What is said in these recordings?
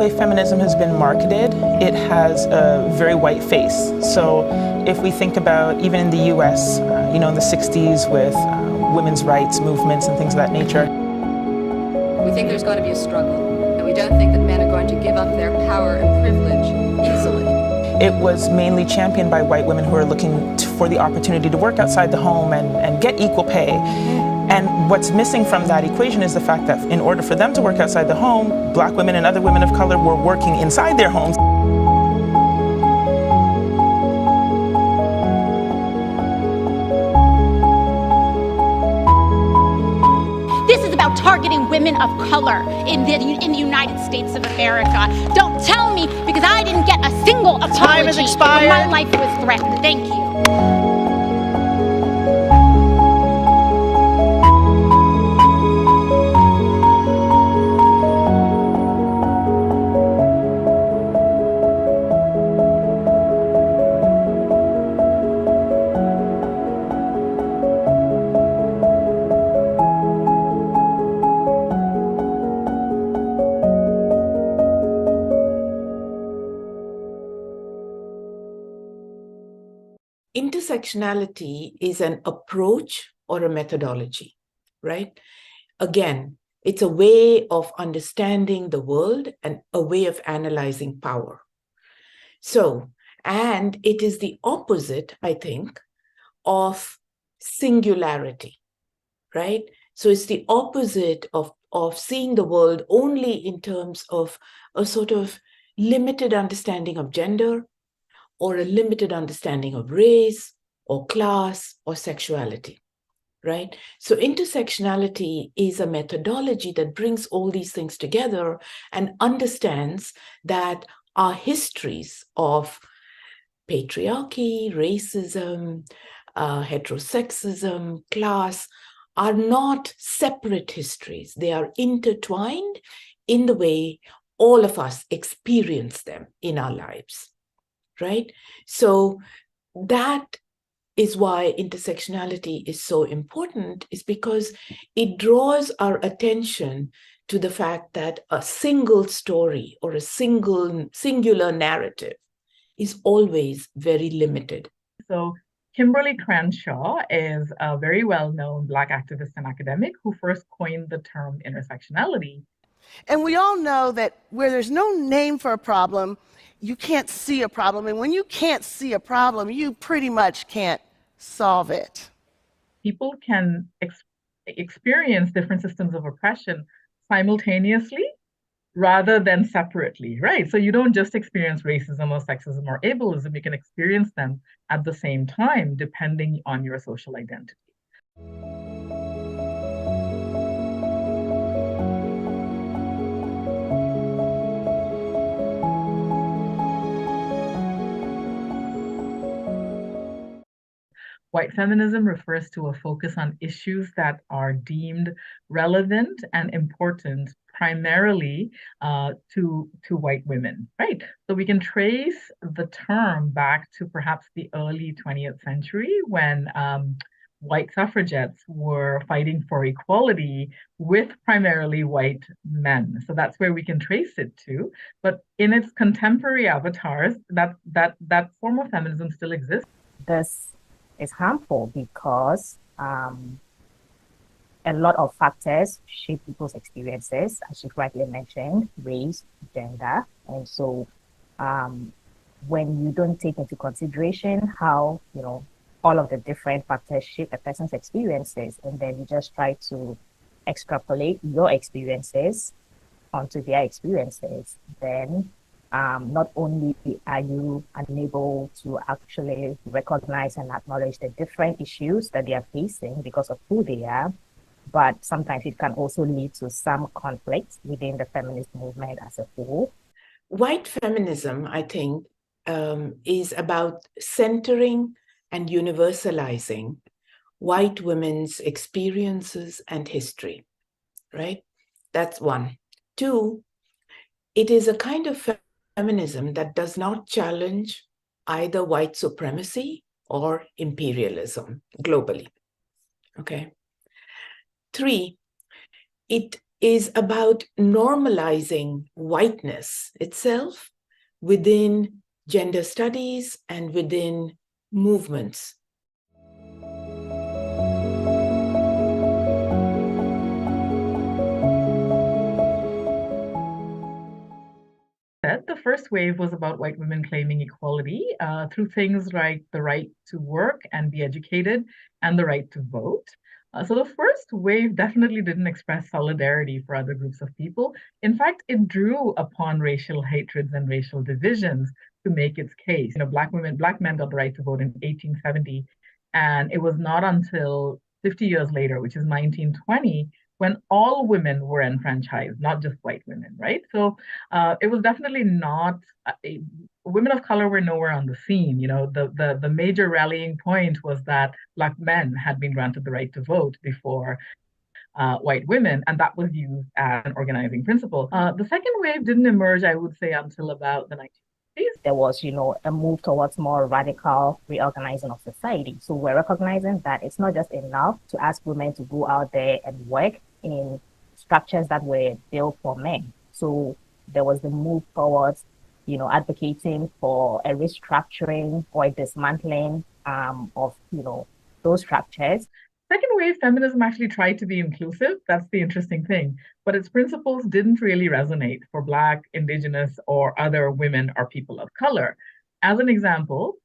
way feminism has been marketed, it has a very white face. So if we think about even in the US, in the 60s with women's rights movements and things of that nature. We think there's going to be a struggle, and we don't think that men are going to give up their power and privilege easily. It was mainly championed by white women who are looking for the opportunity to work outside the home and get equal pay. And what's missing from that equation is the fact that in order for them to work outside the home, Black women and other women of color were working inside their homes. This is about targeting women of color in the United States of America. Don't tell me, because I didn't get a single apology. Time has expired. When my life was threatened. Thank you. Intersectionality is an approach or a methodology, right? Again, it's a way of understanding the world and a way of analyzing power. So, and it is the opposite, I think, of singularity, right? So it's the opposite of seeing the world only in terms of a sort of limited understanding of gender, or a limited understanding of race or class or sexuality, right? So intersectionality is a methodology that brings all these things together and understands that our histories of patriarchy, racism, heterosexism, class are not separate histories. They are intertwined in the way all of us experience them in our lives. Right? So that is why intersectionality is so important, is because it draws our attention to the fact that a single story or a singular narrative is always very limited. So Kimberly Crenshaw is a very well-known Black activist and academic who first coined the term intersectionality. And we all know that where there's no name for a problem, you can't see a problem. And when you can't see a problem, you pretty much can't solve it. People can experience different systems of oppression simultaneously rather than separately, right? So you don't just experience racism or sexism or ableism, you can experience them at the same time, depending on your social identity. White feminism refers to a focus on issues that are deemed relevant and important primarily to white women, right? So we can trace the term back to perhaps the early 20th century when white suffragettes were fighting for equality with primarily white men. So that's where we can trace it to. But in its contemporary avatars, that form of feminism still exists. This is harmful because a lot of factors shape people's experiences, as you rightly mentioned, race, gender. And so when you don't take into consideration how, all of the different factors shape a person's experiences, and then you just try to extrapolate your experiences onto their experiences, then not only are you unable to actually recognize and acknowledge the different issues that they are facing because of who they are, but sometimes it can also lead to some conflict within the feminist movement as a whole. White feminism, I think, is about centering and universalizing white women's experiences and history, right? That's one. Two, it is a kind of feminism that does not challenge either white supremacy or imperialism globally, okay? Three, it is about normalizing whiteness itself within gender studies and within movements. The first wave was about white women claiming equality through things like the right to work and be educated and the right to vote. So the first wave definitely didn't express solidarity for other groups of people. In fact, it drew upon racial hatreds and racial divisions to make its case. Black men got the right to vote in 1870, and it was not until 50 years later, which is 1920, when all women were enfranchised, not just white women, right? So it was definitely not, women of color were nowhere on the scene. The major rallying point was that Black men had been granted the right to vote before white women, and that was used as an organizing principle. The second wave didn't emerge, I would say, until about the 1950s. There was, a move towards more radical reorganizing of society. So we're recognizing that it's not just enough to ask women to go out there and work in structures that were built for men. So there was the move towards, advocating for a restructuring or a dismantling of, those structures. Second wave feminism actually tried to be inclusive. That's the interesting thing. But its principles didn't really resonate for Black, Indigenous, or other women or people of color. As an example,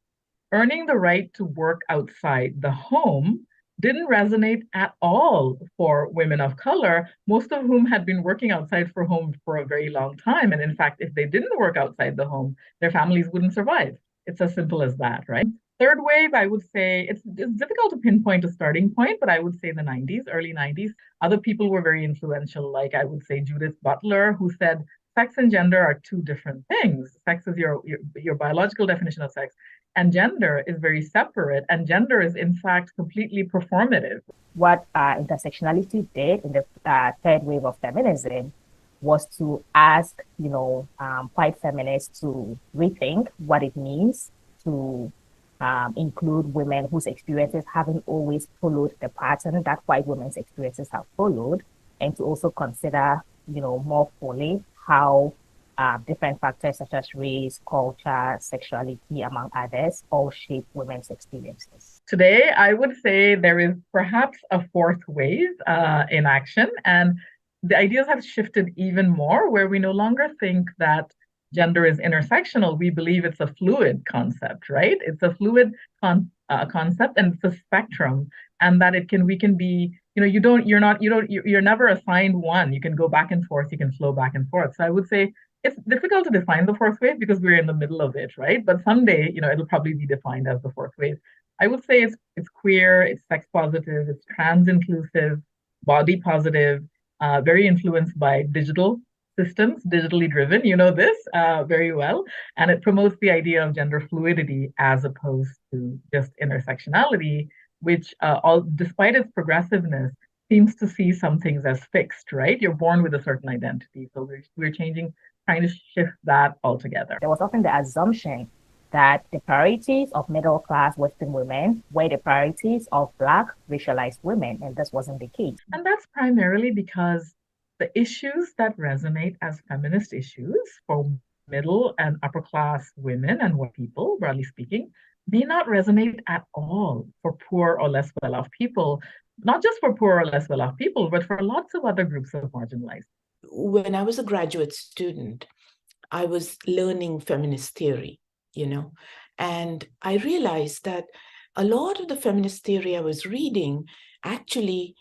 earning the right to work outside the home didn't resonate at all for women of color, most of whom had been working outside for home for a very long time. And in fact, if they didn't work outside the home, their families wouldn't survive. It's as simple as that, right? Third wave, I would say, it's difficult to pinpoint a starting point, but I would say the 90s, early 90s. Other people were very influential, like I would say Judith Butler, who said sex and gender are two different things. Sex is your biological definition of sex, and gender is very separate, and gender is in fact completely performative. What intersectionality did in the third wave of feminism was to ask, white feminists to rethink what it means to include women whose experiences haven't always followed the pattern that white women's experiences have followed, and to also consider, more fully how different factors such as race, culture, sexuality, among others, all shape women's experiences. Today, I would say there is perhaps a fourth wave in action, and the ideas have shifted even more, where we no longer think that gender is intersectional. We believe it's a fluid concept, right? It's a fluid concept, and it's a spectrum, and that we can be, you're never assigned one. You can go back and forth, you can flow back and forth. So I would say it's difficult to define the fourth wave because we're in the middle of it, right? But someday, it'll probably be defined as the fourth wave. I would say it's queer, it's sex positive, it's trans inclusive, body positive, very influenced by digital systems, digitally driven, this very well. And it promotes the idea of gender fluidity as opposed to just intersectionality, which despite its progressiveness, seems to see some things as fixed, right? You're born with a certain identity. So we're trying to shift that altogether. There was often the assumption that the priorities of middle-class Western women were the priorities of Black racialized women, and this wasn't the case. And that's primarily because the issues that resonate as feminist issues for middle and upper class women and white people, broadly speaking, may not resonate at all for poor or less well-off people, not just for poor or less well-off people, but for lots of other groups of marginalized. When I was a graduate student, I was learning feminist theory, and I realized that a lot of the feminist theory I was reading actually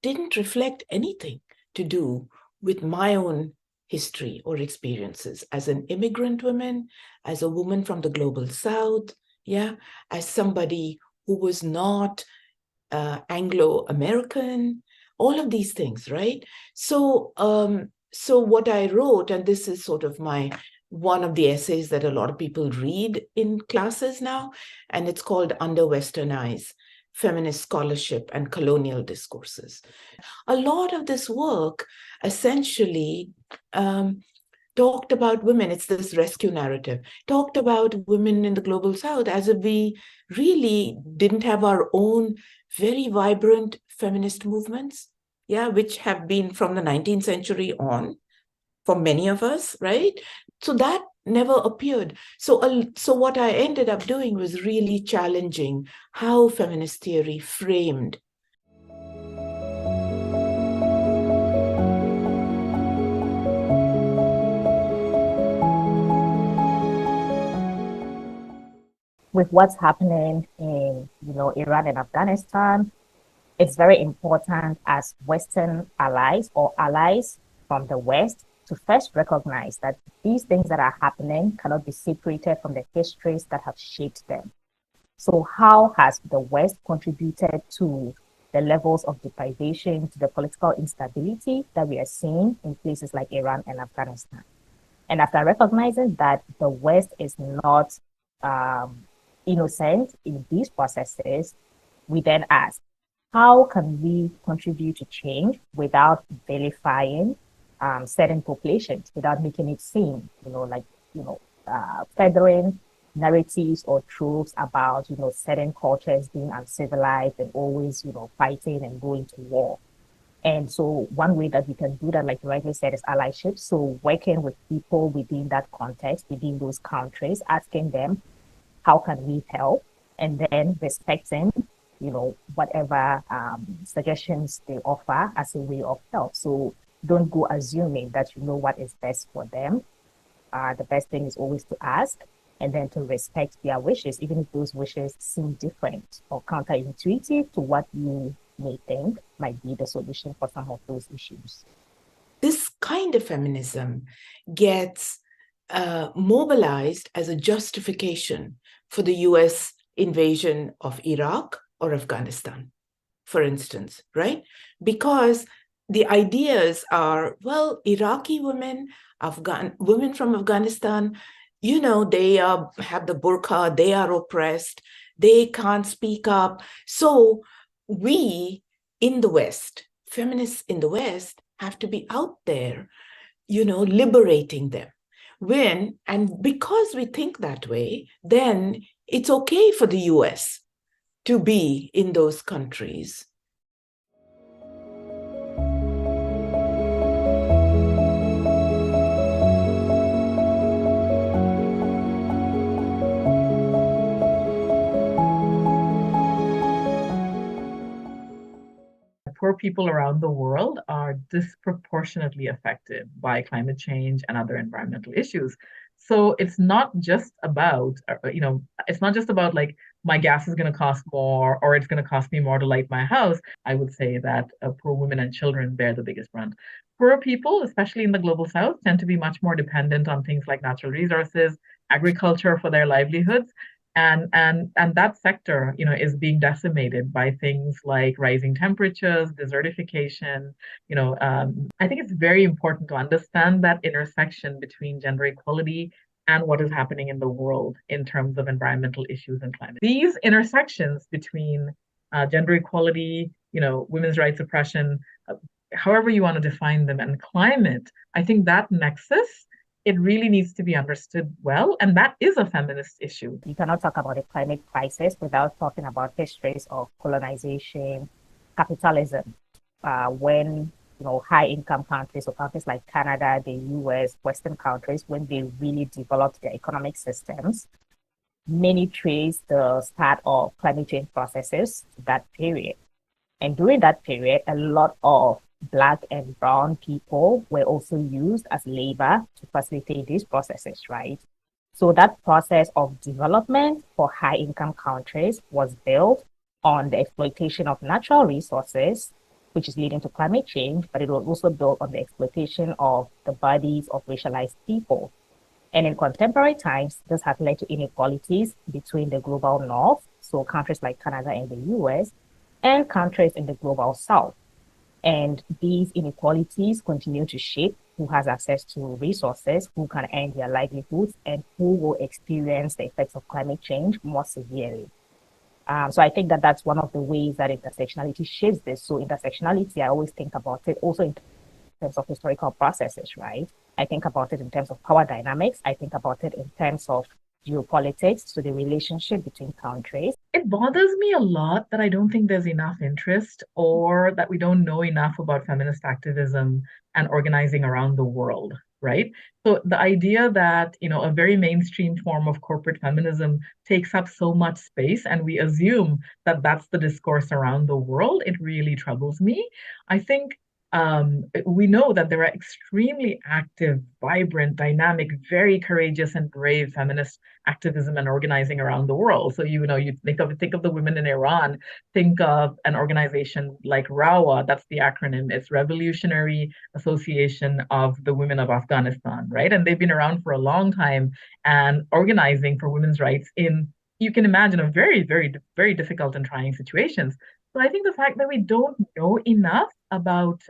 didn't reflect anything to do with my own history or experiences as an immigrant woman, as a woman from the global South, as somebody who was not Anglo-American, all of these things, right? So what I wrote, and this is sort of one of the essays that a lot of people read in classes now, and it's called Under Western Eyes: Feminist Scholarship and Colonial Discourses. A lot of this work essentially talked about women, it's this rescue narrative, talked about women in the global South as if we really didn't have our own very vibrant feminist movements, yeah, which have been from the 19th century on for many of us, right? So that never appeared. So what I ended up doing was really challenging how feminist theory framed With what's happening in, Iran and Afghanistan, it's very important as Western allies or allies from the West to first recognize that these things that are happening cannot be separated from the histories that have shaped them. So how has the West contributed to the levels of deprivation, to the political instability that we are seeing in places like Iran and Afghanistan? And after recognizing that the West is not um, innocent in these processes, we then ask, how can we contribute to change without vilifying certain populations, without making it seem, feathering narratives or tropes about, certain cultures being uncivilized and always, fighting and going to war. And so one way that we can do that, like you rightly said, is allyship. So working with people within that context, within those countries, asking them, how can we help? And then respecting, whatever suggestions they offer as a way of help. So don't go assuming that you know what is best for them. The best thing is always to ask and then to respect their wishes, even if those wishes seem different or counterintuitive to what you may think might be the solution for some of those issues. This kind of feminism gets mobilized as a justification for the US invasion of Iraq or Afghanistan, for instance, right? Because the ideas are, well, Iraqi women, women from Afghanistan, they have the burqa, they are oppressed, they can't speak up. So we in the West, feminists in the West, have to be out there, liberating them. And because we think that way, then it's okay for the US to be in those countries. Poor people around the world are disproportionately affected by climate change and other environmental issues. So it's not just about, it's not just about like my gas is going to cost more or it's going to cost me more to light my house. I would say that poor women and children bear the biggest brunt. Poor people, especially in the global south, tend to be much more dependent on things like natural resources, agriculture for their livelihoods, and that sector is being decimated by things like rising temperatures, desertification. I think it's very important to understand that intersection between gender equality and what is happening in the world in terms of environmental issues and climate. These intersections between gender equality, women's rights oppression, however you want to define them, and climate, I think that nexus, it really needs to be understood well, and that is a feminist issue. You cannot talk about a climate crisis without talking about histories of colonization, capitalism, when high-income countries or countries like Canada, the US, Western countries, when they really developed their economic systems, many trace the start of climate change processes to that period. And during that period, a lot of Black and brown people were also used as labor to facilitate these processes, right? So that process of development for high-income countries was built on the exploitation of natural resources, which is leading to climate change, but it was also built on the exploitation of the bodies of racialized people. And in contemporary times, this has led to inequalities between the global north, so countries like Canada and the US, and countries in the global south. And these inequalities continue to shape who has access to resources, who can earn their livelihoods, and who will experience the effects of climate change more severely. So I think that that's one of the ways that intersectionality shapes this. So intersectionality, I always think about it also in terms of historical processes, right? I think about it in terms of power dynamics. I think about it in terms of geopolitics, to the relationship between countries. It bothers me a lot that I don't think there's enough interest or that we don't know enough about feminist activism and organizing around the world, right? So the idea that, a very mainstream form of corporate feminism takes up so much space and we assume that that's the discourse around the world, it really troubles me. I think we know that there are extremely active, vibrant, dynamic, very courageous and brave feminist activism and organizing around the world. So you think of the women in Iran, think of an organization like RAWA, that's the acronym. It's Revolutionary Association of the Women of Afghanistan, right? And they've been around for a long time and organizing for women's rights in, you can imagine, a very, very, very difficult and trying situations. So I think the fact that we don't know enough about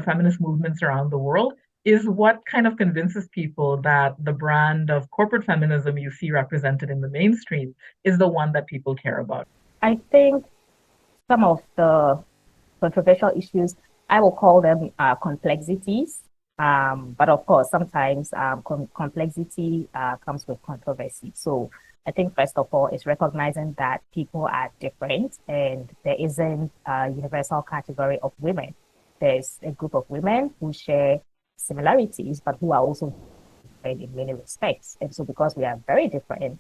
feminist movements around the world is what kind of convinces people that the brand of corporate feminism you see represented in the mainstream is the one that people care about. I think some of the controversial issues, I will call them complexities. But of course, sometimes complexity comes with controversy. So I think first of all, it's recognizing that people are different and there isn't a universal category of women. There's a group of women who share similarities, but who are also different in many respects. And so because we are very different,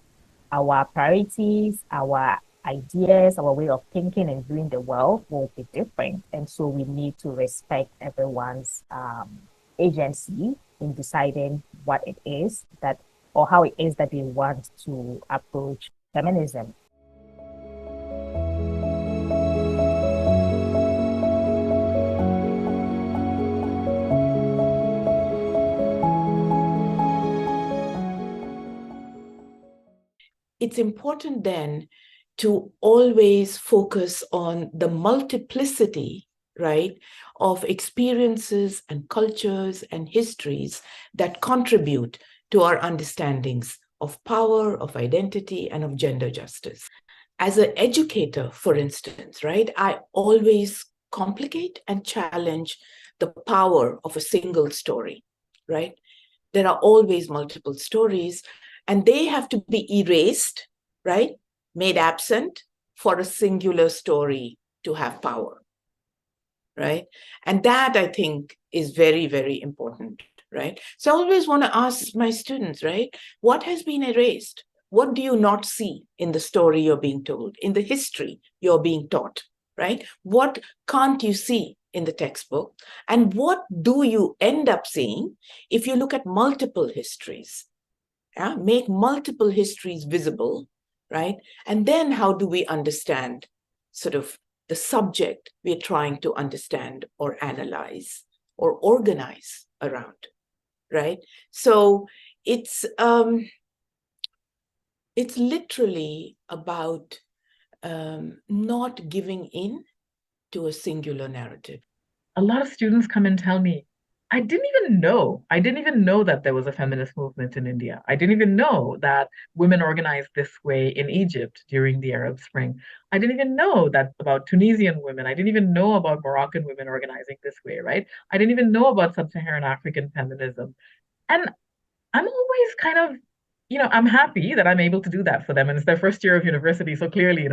our priorities, our ideas, our way of thinking and viewing the world will be different. And so we need to respect everyone's agency in deciding what it is that, or how it is that they want to approach feminism. It's important then to always focus on the multiplicity, right, of experiences and cultures and histories that contribute to our understandings of power, of identity, and of gender justice. As an educator, for instance, right, I always complicate and challenge the power of a single story, right? There are always multiple stories, and they have to be erased, right? Made absent for a singular story to have power, right? And that, I think, is very, very important, right? So I always want to ask my students, right? What has been erased? What do you not see in the story you're being told, in the history you're being taught, right? What can't you see in the textbook? And what do you end up seeing if you look at multiple histories? Yeah? Make multiple histories visible, right? And then how do we understand sort of the subject we're trying to understand or analyze or organize around, right? So it's literally about not giving in to a singular narrative. A lot of students come and tell me, I didn't even know that there was a feminist movement in India. I didn't even know that women organized this way in Egypt during the Arab Spring. I didn't even know that about Tunisian women. I didn't even know about Moroccan women organizing this way, right? I didn't even know about sub-Saharan African feminism. And I'm always kind of, I'm happy that I'm able to do that for them. And it's their first year of university. So clearly,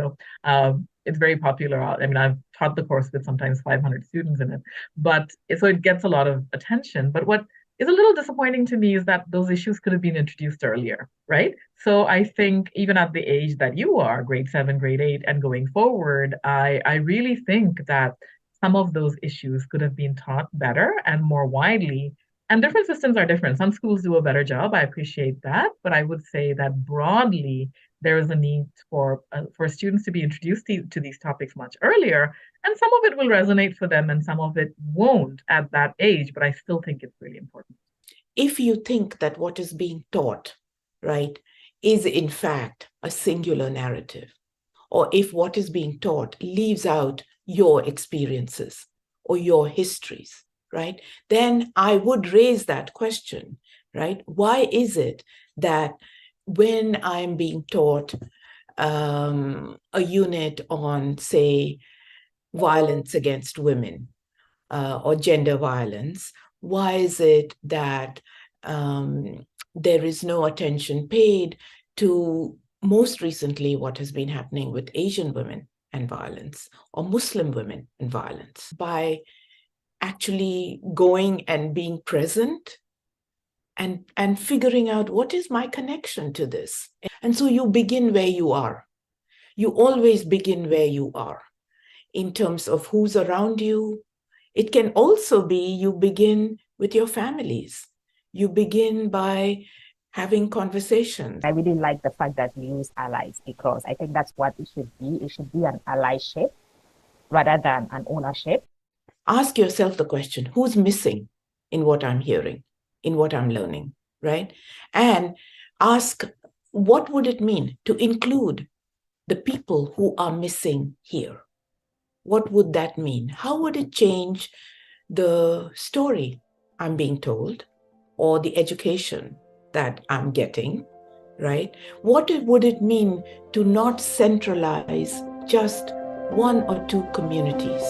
it's very popular. I mean, I've taught the course with sometimes 500 students in it, so it gets a lot of attention. But what is a little disappointing to me is that those issues could have been introduced earlier, right? So I think even at the age that you are, grade 7, grade 8, and going forward, I really think that some of those issues could have been taught better and more widely. And different systems are different. Some schools do a better job. I appreciate that. But I would say that broadly, there is a need for students to be introduced to these topics much earlier. And some of it will resonate for them and some of it won't at that age. But I still think it's really important. If you think that what is being taught, right, is in fact a singular narrative, or if what is being taught leaves out your experiences or your histories, right, then I would raise that question, right? Why is it that when I'm being taught a unit on, say, violence against women or gender violence, why is it that there is no attention paid to, most recently, what has been happening with Asian women and violence, or Muslim women and violence. By actually going and being present and figuring out, what is my connection to this? And so you begin where you are. You always begin where you are in terms of who's around you. It can also be you begin with your families. You begin by having conversations. I really like the fact that we use allies, because I think that's what it should be. It should be an allyship rather than an ownership. Ask yourself the question, who's missing in what I'm hearing, in what I'm learning, right? And ask, what would it mean to include the people who are missing here? What would that mean? How would it change the story I'm being told, or the education that I'm getting, right? What would it mean to not centralize just one or two communities?